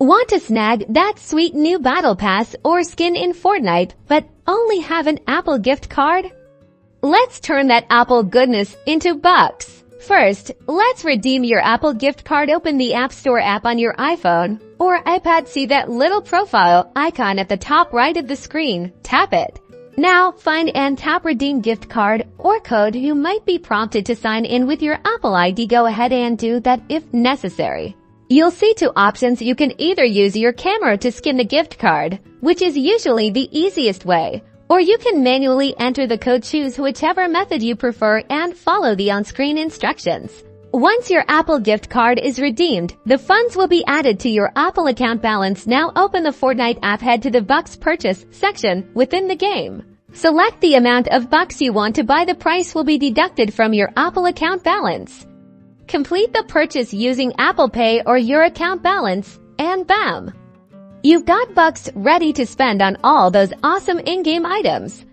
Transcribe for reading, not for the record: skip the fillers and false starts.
Want to snag that sweet new battle pass or skin in Fortnite, but only have an Apple gift card? Let's turn that Apple goodness into bucks. First, let's redeem your Apple gift card. Open the App Store app on your iPhone or iPad. See that little profile icon at the top right of the screen. Tap it. Now, find and tap redeem gift card or code. You might be prompted to sign in with your Apple ID. Go ahead and do that if necessary. You'll see two options. You can either use your camera to scan the gift card, which is usually the easiest way, or you can manually enter the code. Choose whichever method you prefer and follow the on-screen instructions. Once your Apple gift card is redeemed, the funds will be added to your Apple account balance. Now open the Fortnite app, head to the Vbucks purchase section within the game. Select the amount of bucks you want to buy. The price will be deducted from your Apple account balance. Complete the purchase using Apple Pay or your account balance, and bam! You've got bucks ready to spend on all those awesome in-game items.